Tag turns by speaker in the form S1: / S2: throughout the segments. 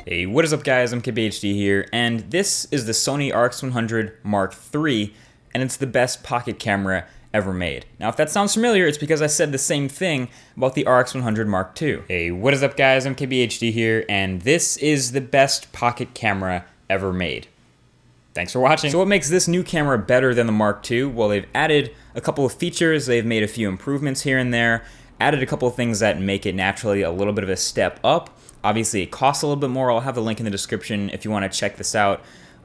S1: Hey, what is up guys, I'm MKIII here, and this is the Sony RX100 Mark III, and it's the best pocket camera ever made. Now if that sounds familiar, it's because I said the same thing about the RX100 Mark II. Hey, what is up guys, I'm MKIII here, and this is the best pocket camera ever made. Thanks for watching. So what makes this new camera better than the Mark II? Well, they've added a couple of features, they've made a few improvements here and there, added a couple of things that make it naturally a little bit of a step up. Obviously, it costs a little bit more. I'll have the link in the description if you want to check this out.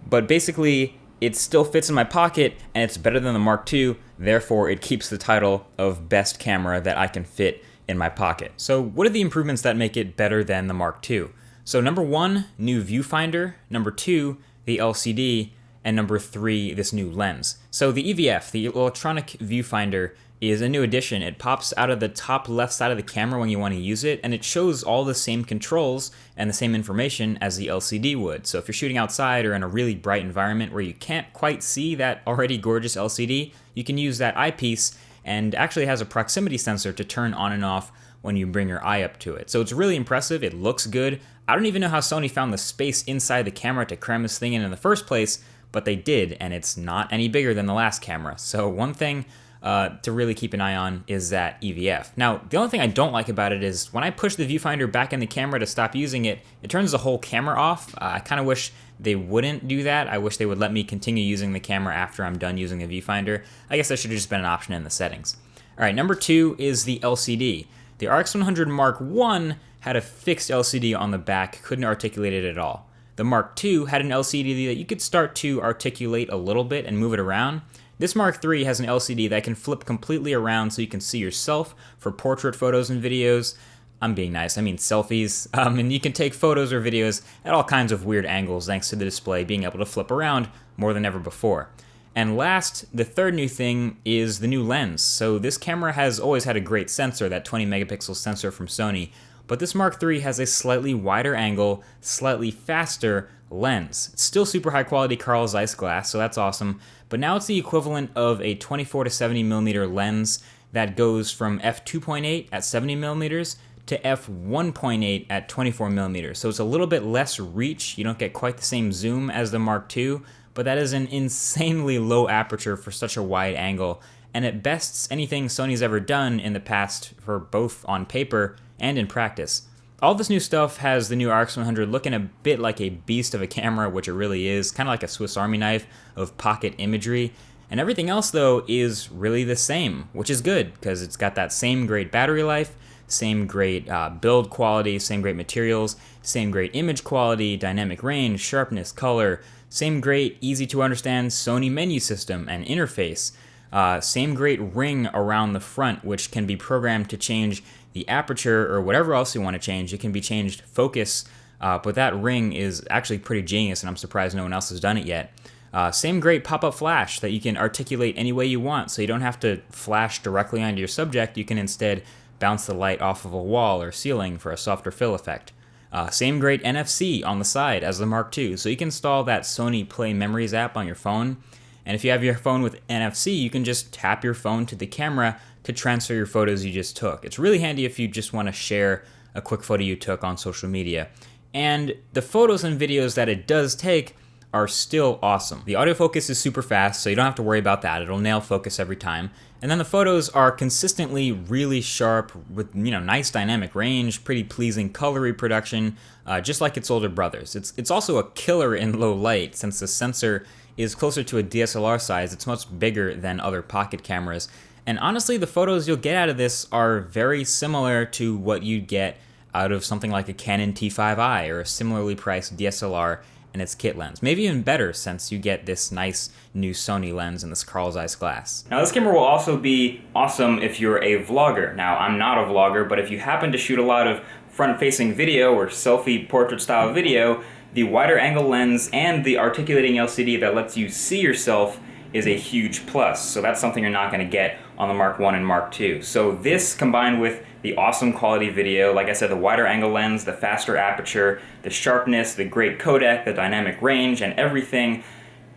S1: But basically, it still fits in my pocket, and it's better than the Mark II. Therefore, it keeps the title of best camera that I can fit in my pocket. So what are the improvements that make it better than the Mark II? So number one, new viewfinder. Number two, the LCD. And number three, this new lens. So the EVF, the electronic viewfinder, is a new addition. It pops out of the top left side of the camera when you want to use it, and it shows all the same controls and the same information as the LCD would. So if you're shooting outside or in a really bright environment where you can't quite see that already gorgeous LCD, you can use that eyepiece, and actually has a proximity sensor to turn on and off when you bring your eye up to it. So it's really impressive, it looks good. I don't even know how Sony found the space inside the camera to cram this thing in the first place, but they did, and it's not any bigger than the last camera. So one thing to really keep an eye on is that EVF. Now, the only thing I don't like about it is when I push the viewfinder back in the camera to stop using it, it turns the whole camera off. I kind of wish they wouldn't do that. I wish they would let me continue using the camera after I'm done using the viewfinder. I guess that should have just been an option in the settings. All right, number two is the LCD. The RX100 Mark I had a fixed LCD on the back, couldn't articulate it at all. The Mark II had an LCD that you could start to articulate a little bit and move it around. This Mark III has an LCD that can flip completely around so you can see yourself for portrait photos and videos. I'm being nice, I mean selfies. And you can take photos or videos at all kinds of weird angles thanks to the display being able to flip around more than ever before. And last, the third new thing is the new lens. So this camera has always had a great sensor, that 20 megapixel sensor from Sony, but this Mark III has a slightly wider angle, slightly faster lens. It's still super high quality Carl Zeiss glass, so that's awesome, but now it's the equivalent of a 24 to 70 millimeter lens that goes from f2.8 at 70 millimeters to f1.8 at 24 millimeters. So it's a little bit less reach. You don't get quite the same zoom as the Mark II, but that is an insanely low aperture for such a wide angle, and it bests anything Sony's ever done in the past for both on paper and in practice. All this new stuff has the new RX100 looking a bit like a beast of a camera, which it really is, kind of like a Swiss Army knife of pocket imagery. And everything else though is really the same, which is good because it's got that same great battery life, same great build quality, same great materials, same great image quality, dynamic range, sharpness, color, same great easy to understand Sony menu system and interface. Same great ring around the front, which can be programmed to change the aperture or whatever else you want to change. It can be changed focus, but that ring is actually pretty genius, and I'm surprised no one else has done it yet. Same great pop-up flash that you can articulate any way you want, so you don't have to flash directly onto your subject. You can instead bounce the light off of a wall or ceiling for a softer fill effect. Same great NFC on the side as the Mark II, so you can install that Sony Play Memories app on your phone. And if you have your phone with NFC, you can just tap your phone to the camera to transfer your photos you just took. It's really handy if you just want to share a quick photo you took on social media. And the photos and videos that it does take are still awesome. The autofocus is super fast, so you don't have to worry about that. It'll nail focus every time. And then the photos are consistently really sharp with, nice dynamic range, pretty pleasing color reproduction, just like its older brothers. It's also a killer in low light since the sensor is closer to a DSLR size. It's much bigger than other pocket cameras. And honestly, the photos you'll get out of this are very similar to what you'd get out of something like a Canon T5i or a similarly priced DSLR and its kit lens. Maybe even better since you get this nice new Sony lens and this Carl Zeiss glass. Now this camera will also be awesome if you're a vlogger. Now I'm not a vlogger, but if you happen to shoot a lot of front-facing video or selfie portrait style video, the wider angle lens and the articulating LCD that lets you see yourself is a huge plus. So that's something you're not going to get on the Mark I and Mark II. So this combined with the awesome quality video, like I said, the wider angle lens, the faster aperture, the sharpness, the great codec, the dynamic range, and everything.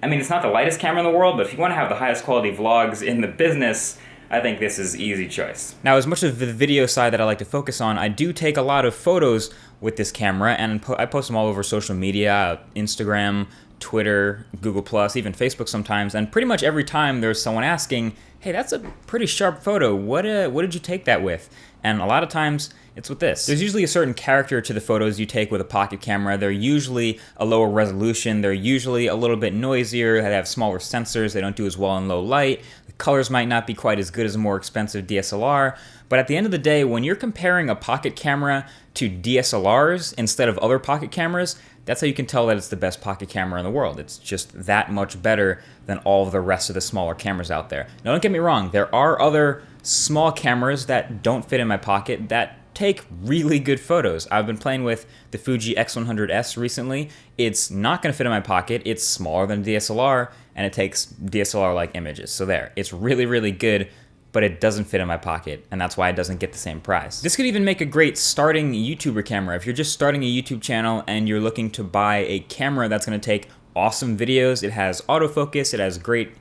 S1: I mean, it's not the lightest camera in the world, but if you want to have the highest quality vlogs in the business, I think this is easy choice. Now, as much of the video side that I like to focus on, I do take a lot of photos with this camera, and I post them all over social media, Instagram, Twitter, Google+, even Facebook sometimes, and pretty much every time there's someone asking, hey, that's a pretty sharp photo, what did you take that with? And a lot of times, it's with this. There's usually a certain character to the photos you take with a pocket camera. They're usually a lower resolution, they're usually a little bit noisier, they have smaller sensors, they don't do as well in low light, the colors might not be quite as good as a more expensive DSLR, but at the end of the day, when you're comparing a pocket camera to DSLRs instead of other pocket cameras, that's how you can tell that it's the best pocket camera in the world. It's just that much better than all of the rest of the smaller cameras out there. Now, don't get me wrong, there are other small cameras that don't fit in my pocket that take really good photos. I've been playing with the Fuji X100S recently. It's not going to fit in my pocket. It's smaller than DSLR, and it takes DSLR-like images. So there, it's really, really good, but it doesn't fit in my pocket, and that's why it doesn't get the same price. This could even make a great starting YouTuber camera. If you're just starting a YouTube channel and you're looking to buy a camera that's going to take awesome videos, it has autofocus, it has great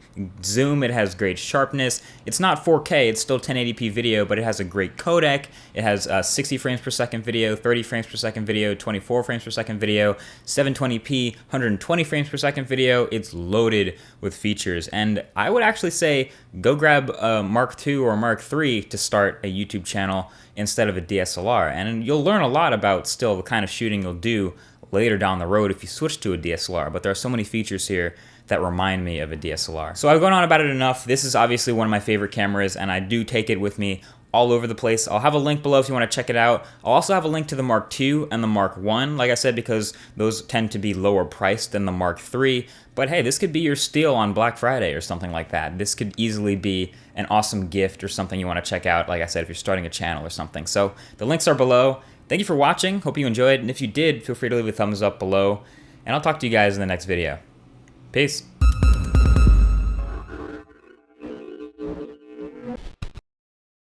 S1: zoom, it has great sharpness. It's not 4K, it's still 1080p video, but it has a great codec. It has 60 frames per second video, 30 frames per second video, 24 frames per second video, 720p, 120 frames per second video. It's loaded with features, and I would actually say go grab a Mark II or Mark III to start a YouTube channel instead of a DSLR, and you'll learn a lot about still the kind of shooting you'll do later down the road if you switch to a DSLR, but there are so many features here that remind me of a DSLR. So I've gone on about it enough. This is obviously one of my favorite cameras, and I do take it with me all over the place. I'll have a link below if you want to check it out. I'll also have a link to the Mark II and the Mark I, like I said, because those tend to be lower priced than the Mark III. But hey, this could be your steal on Black Friday or something like that. This could easily be an awesome gift or something you want to check out, like I said, if you're starting a channel or something. So the links are below. Thank you for watching. Hope you enjoyed, and if you did, feel free to leave a thumbs up below, and I'll talk to you guys in the next video. Peace.